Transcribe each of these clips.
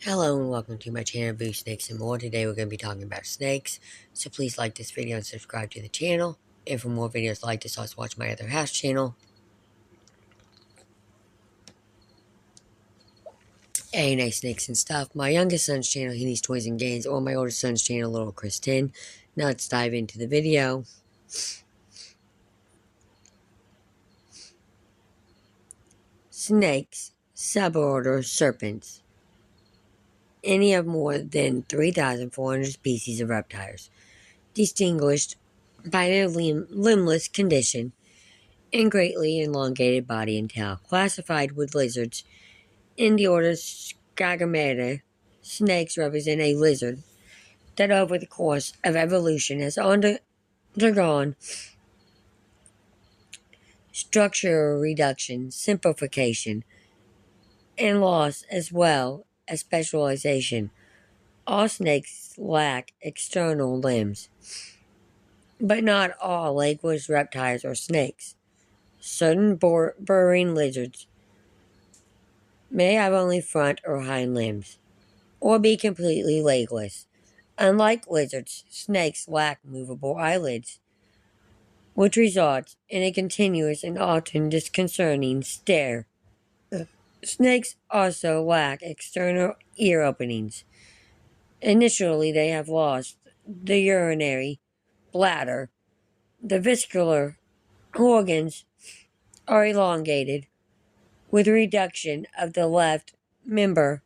Hello and welcome to my channel, Boo Snakes and More. Today we're going to be talking about snakes, so please like this video and subscribe to the channel. And for more videos like this, also watch my other house channel, A&A Snakes and Stuff, my youngest son's channel, He Needs Toys and Games, or my oldest son's channel, Little Chris 10. Now let's dive into the video. Snakes, suborder serpents. Any of more than 3,400 species of reptiles, distinguished by their limbless condition and greatly elongated body and tail, classified with lizards in the order Scagamata. Snakes represent a lizard that over the course of evolution has undergone structural reduction, simplification, and loss as well as specialization. All snakes lack external limbs, but not all legless reptiles or snakes. Certain burrowing lizards may have only front or hind limbs, or be completely legless. Unlike lizards, snakes lack movable eyelids, which results in a continuous and often disconcerting stare. Snakes also lack external ear openings. Initially, they have lost the urinary bladder. The vesicular organs are elongated, with reduction of the left member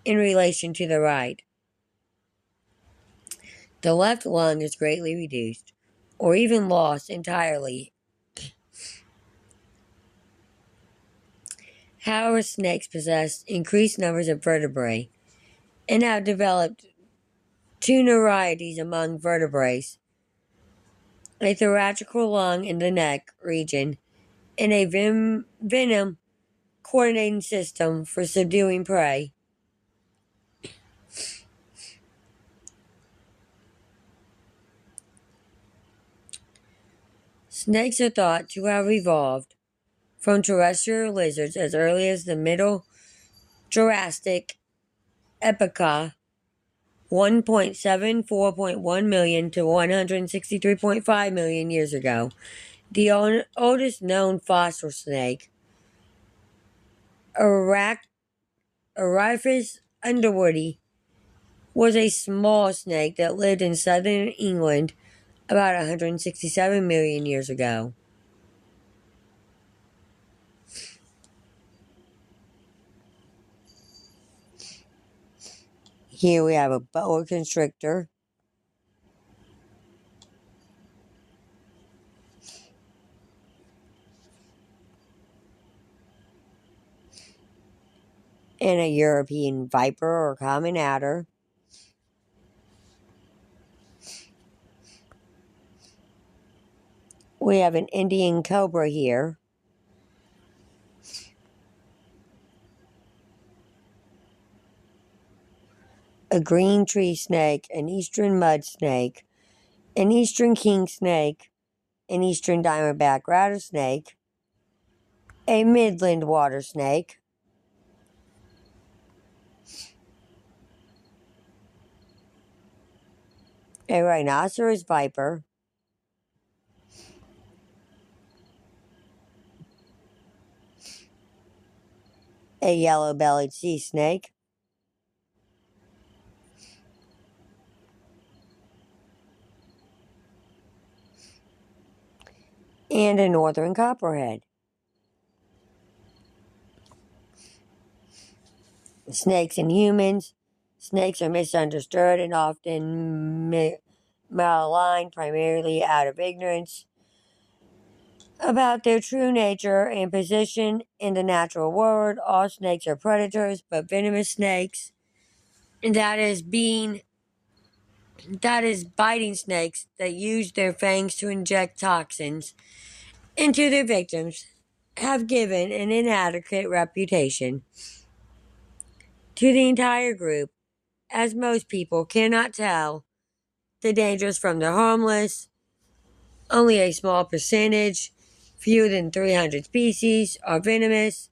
in relation to the right. The left lung is greatly reduced, or even lost entirely. However, snakes possess increased numbers of vertebrae and have developed two varieties among vertebrates: a thoracical lung in the neck region and a venom coordinating system for subduing prey. Snakes are thought to have evolved from terrestrial lizards as early as the Middle Jurassic epoch, 1.74.1 million to 163.5 million years ago. The oldest known fossil snake, Araphis underwoodi, was a small snake that lived in southern England about 167 million years ago. Here we have a boa constrictor, and a European viper or common adder. We have an Indian cobra here. A green tree snake, an eastern mud snake, an eastern king snake, an eastern diamondback rattlesnake, a midland water snake, a rhinoceros viper, a yellow-bellied sea snake, and a northern copperhead. Snakes and humans. Snakes are misunderstood and often maligned primarily out of ignorance about their true nature and position in the natural world. All snakes are predators, but venomous snakes, and that is biting snakes that use their fangs to inject toxins into their victims, have given an inadequate reputation to the entire group, as most people cannot tell the dangerous from the harmless. Only a small percentage, fewer than 300 species, are venomous,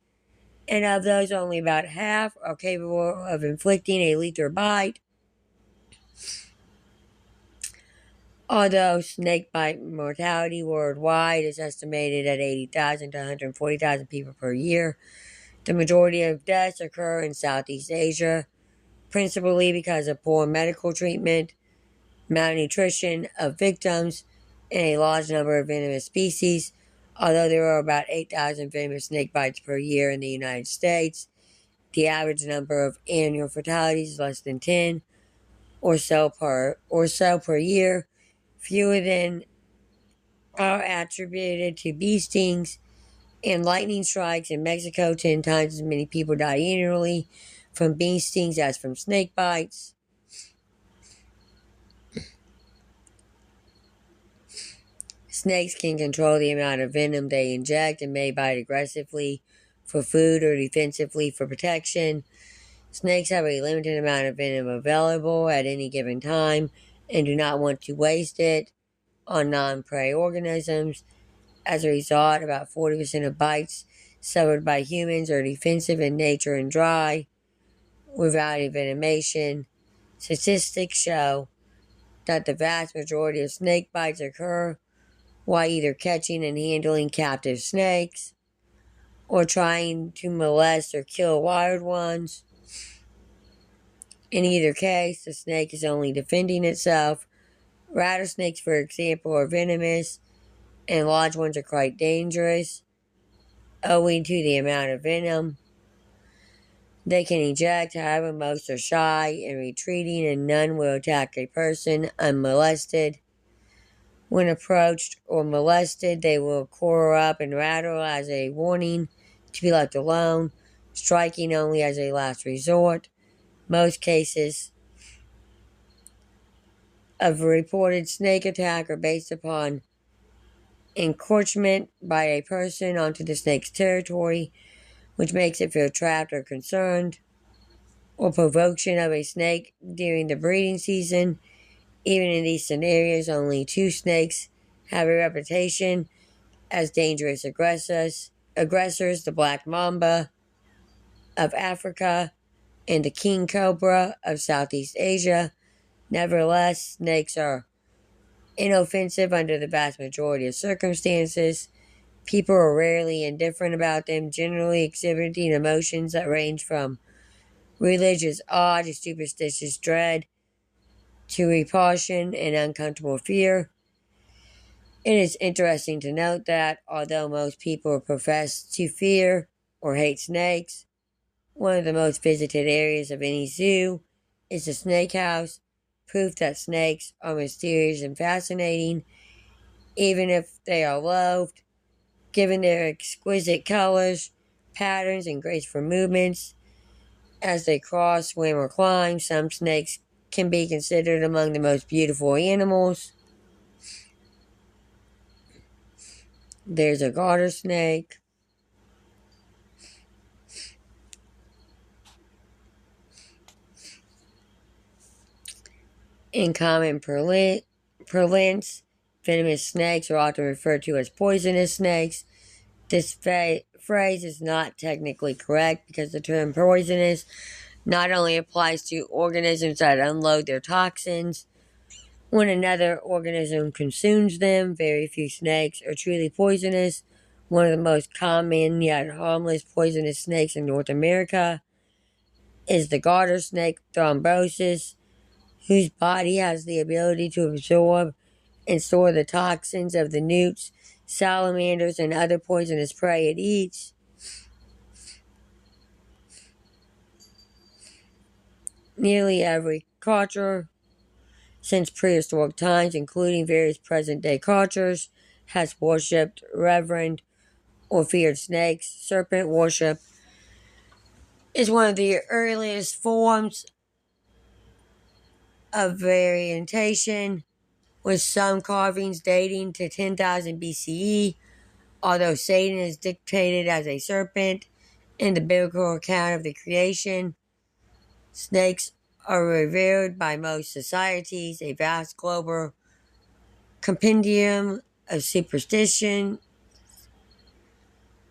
and of those, only about half are capable of inflicting a lethal bite. Although snakebite mortality worldwide is estimated at 80,000 to 140,000 people per year, the majority of deaths occur in Southeast Asia, principally because of poor medical treatment, malnutrition of victims, and a large number of venomous species. Although there are about 8,000 venomous snake bites per year in the United States, the average number of annual fatalities is less than 10 or so per year. Fewer than are attributed to bee stings and lightning strikes. In Mexico, 10 times as many people die annually from bee stings as from snake bites. Snakes can control the amount of venom they inject and may bite aggressively for food or defensively for protection. Snakes have a limited amount of venom available at any given time and do not want to waste it on non-prey organisms. As a result, about 40% of bites suffered by humans are defensive in nature and dry, without envenomation. Statistics show that the vast majority of snake bites occur while either catching and handling captive snakes or trying to molest or kill wild ones. In either case, the snake is only defending itself. Rattlesnakes, for example, are venomous, and large ones are quite dangerous, owing to the amount of venom they can eject. However, most are shy and retreating, and none will attack a person unmolested. When approached or molested, they will coil up and rattle as a warning to be left alone, striking only as a last resort. Most cases of reported snake attack are based upon encroachment by a person onto the snake's territory, which makes it feel trapped or concerned, or provocation of a snake during the breeding season. Even in these scenarios, only two snakes have a reputation as dangerous aggressors, the black mamba of Africa and the king cobra of Southeast Asia. Nevertheless, snakes are inoffensive under the vast majority of circumstances. People are rarely indifferent about them, generally exhibiting emotions that range from religious awe to superstitious dread to repulsion and uncomfortable fear. It is interesting to note that although most people profess to fear or hate snakes, one of the most visited areas of any zoo is the snake house, proof that snakes are mysterious and fascinating, even if they are loathed, given their exquisite colors, patterns, and graceful movements. As they crawl, swim, or climb, some snakes can be considered among the most beautiful animals. There's a garter snake. In common parlance, venomous snakes are often referred to as poisonous snakes. This phrase is not technically correct because the term poisonous not only applies to organisms that unload their toxins when another organism consumes them. Very few snakes are truly poisonous. One of the most common yet harmless poisonous snakes in North America is the garter snake thrombosis, whose body has the ability to absorb and store the toxins of the newts, salamanders, and other poisonous prey it eats. Nearly every culture since prehistoric times, including various present-day cultures, has worshipped, reverenced, or feared snakes. Serpent worship is one of the earliest forms of variation, with some carvings dating to 10,000 BCE. Although Satan is depicted as a serpent in the biblical account of the creation, snakes are revered by most societies. A vast global compendium of superstition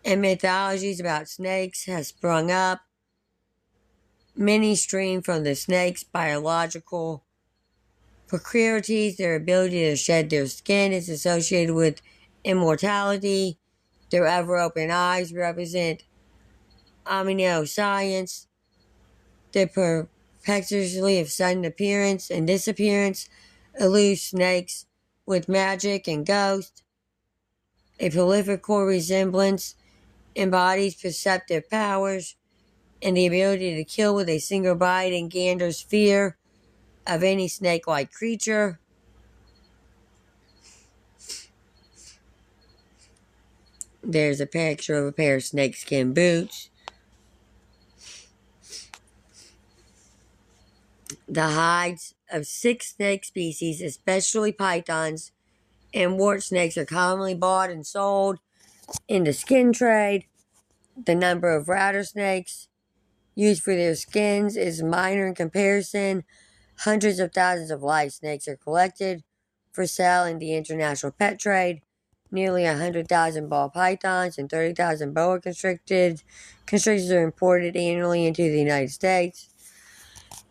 and mythologies about snakes have sprung up. Many stream from the snake's biological peculiarities. Their ability to shed their skin is associated with immortality. Their ever open eyes represent omniscience. Their perpetuity of sudden appearance and disappearance eludes snakes with magic and ghost. A prolifical resemblance embodies perceptive powers and the ability to kill with a single bite engenders fear of any snake-like creature. There's a picture of a pair of snakeskin boots. The hides of 6 snake species, especially pythons and wart snakes, are commonly bought and sold in the skin trade. The number of rattlesnakes used for their skins is minor in comparison. Hundreds of thousands of live snakes are collected for sale in the international pet trade. Nearly 100,000 ball pythons and 30,000 boa constrictors are imported annually into the United States.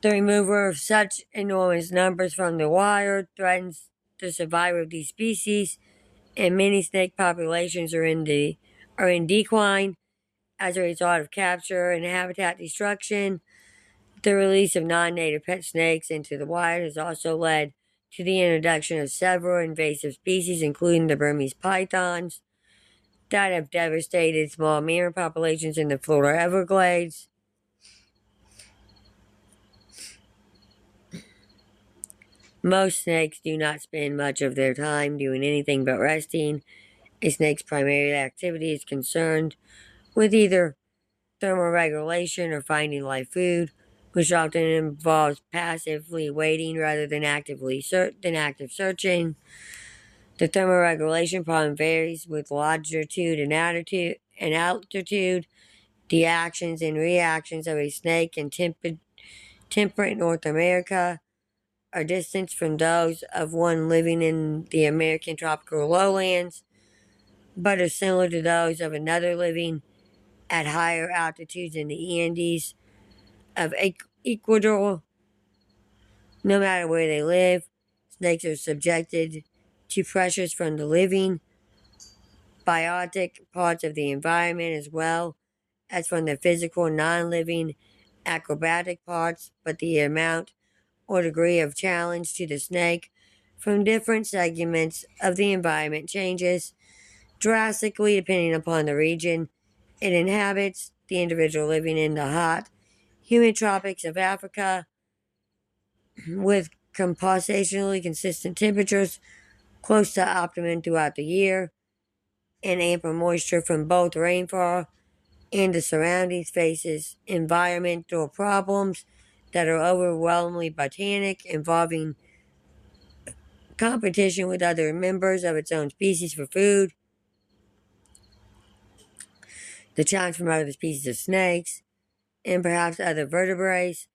The removal of such enormous numbers from the wild threatens the survival of these species, and many snake populations are in decline as a result of capture and habitat destruction. The release of non-native pet snakes into the wild has also led to the introduction of several invasive species, including the Burmese pythons, that have devastated small mammal populations in the Florida Everglades. Most snakes do not spend much of their time doing anything but resting. A snake's primary activity is concerned with either thermoregulation or finding live food, which often involves passively waiting rather than active searching. The thermoregulation problem varies with longitude and altitude. The actions and reactions of a snake in temperate North America are distant from those of one living in the American tropical lowlands, but are similar to those of another living at higher altitudes in the Andes of Ecuador. No matter where they live, snakes are subjected to pressures from the living, biotic parts of the environment as well as from the physical, non-living, acrobatic parts, but the amount or degree of challenge to the snake from different segments of the environment changes drastically depending upon the region it inhabits. The individual living in the hot, humid tropics of Africa with compositionally consistent temperatures close to optimum throughout the year and ample moisture from both rainfall and the surroundings faces environmental problems that are overwhelmingly botanic, involving competition with other members of its own species for food, the challenge from other species of snakes, and perhaps other vertebrates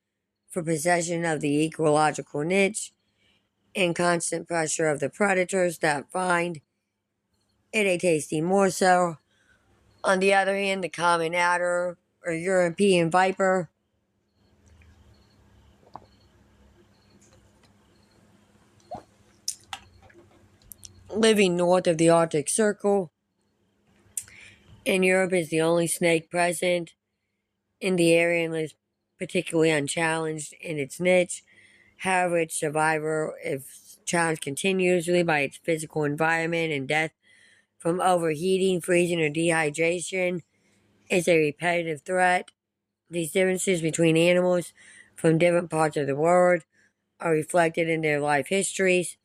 for possession of the ecological niche, and constant pressure of the predators that find it a tasty morsel. On the other hand, the common adder or European viper, living north of the Arctic Circle in Europe, is the only snake present in the area and lives particularly unchallenged in its niche. However, its survival, if challenged continuously by its physical environment and death from overheating, freezing, or dehydration, is a repetitive threat. These differences between animals from different parts of the world are reflected in their life histories,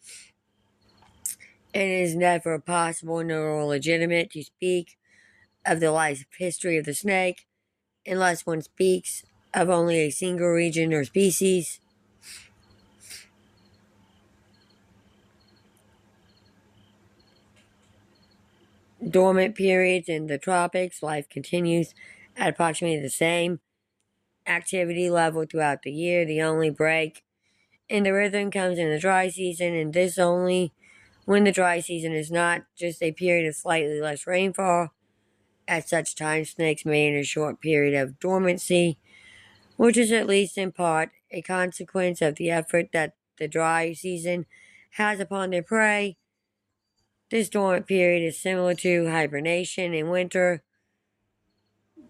and it is never possible nor legitimate to speak of the life history of the snake unless one speaks of only a single region or species. Dormant periods in the tropics, life continues at approximately the same activity level throughout the year. The only break in the rhythm comes in the dry season, and this only when the dry season is not just a period of slightly less rainfall, At such time, snakes may enter a short period of dormancy, which is at least in part a consequence of the effort that the dry season has upon their prey. This dormant period is similar to hibernation in winter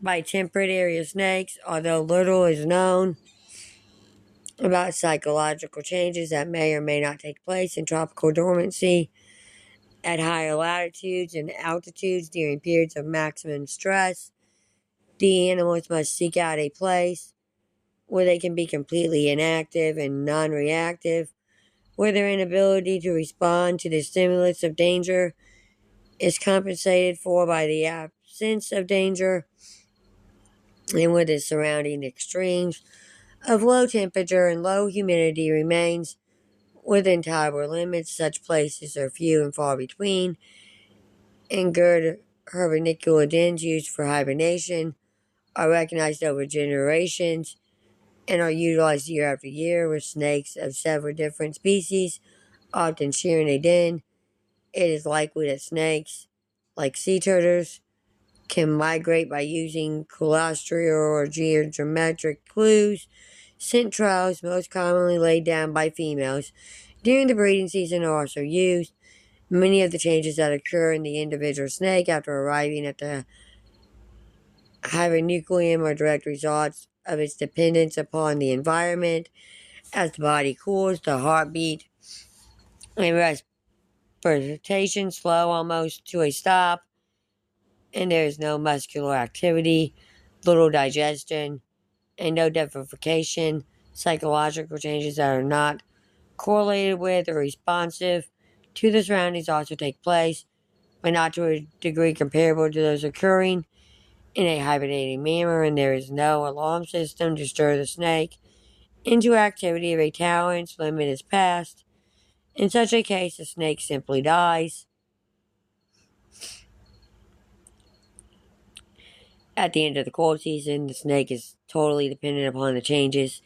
by temperate area snakes, although little is known about psychological changes that may or may not take place in tropical dormancy at higher latitudes and altitudes during periods of maximum stress. The animals must seek out a place where they can be completely inactive and non reactive, where their inability to respond to the stimulus of danger is compensated for by the absence of danger, and where the surrounding extremes of low temperature and low humidity remains within tolerable limits. Such places are few and far between, and good herbinicula dens used for hibernation are recognized over generations and are utilized year after year, with snakes of several different species often sharing a den. It is likely that snakes, like sea turtles, can migrate by using colostral or geometric clues. Scent trails, most commonly laid down by females during the breeding season, are also used. Many of the changes that occur in the individual snake after arriving at the hypernucleum are direct results of its dependence upon the environment. As the body cools, the heartbeat and respiration slow almost to a stop, and there is no muscular activity, little digestion, and no deification. Psychological changes that are not correlated with or responsive to the surroundings also take place, but not to a degree comparable to those occurring in a hibernating manner, and there is no alarm system to stir the snake into activity if a tolerance limit is passed. In such a case, the snake simply dies. At the end of the cold season, the snake is totally dependent upon the changes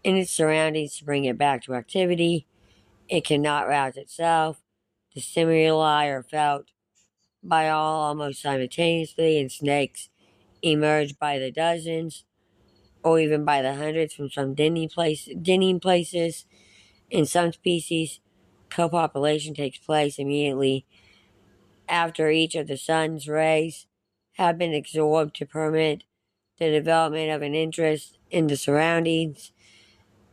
in its surroundings to bring it back to activity. It cannot rouse itself. The stimuli are felt by all almost simultaneously, and snakes emerge by the dozens or even by the hundreds from some denning places. In some species, copopulation takes place immediately after each of the sun's rays have been absorbed to permit the development of an interest in the surroundings.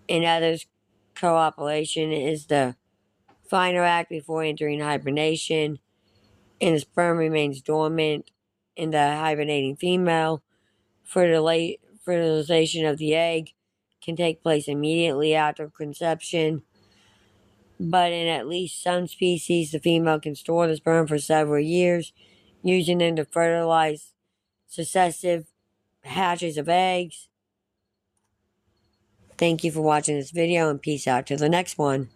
In others, copulation is the final act before entering hibernation, and the sperm remains dormant in the hibernating female. Fertilization of the egg can take place immediately after conception, but in at least some species, the female can store the sperm for several years, using them to fertilize successive hatches of eggs. Thank you for watching this video, and peace out to the next one.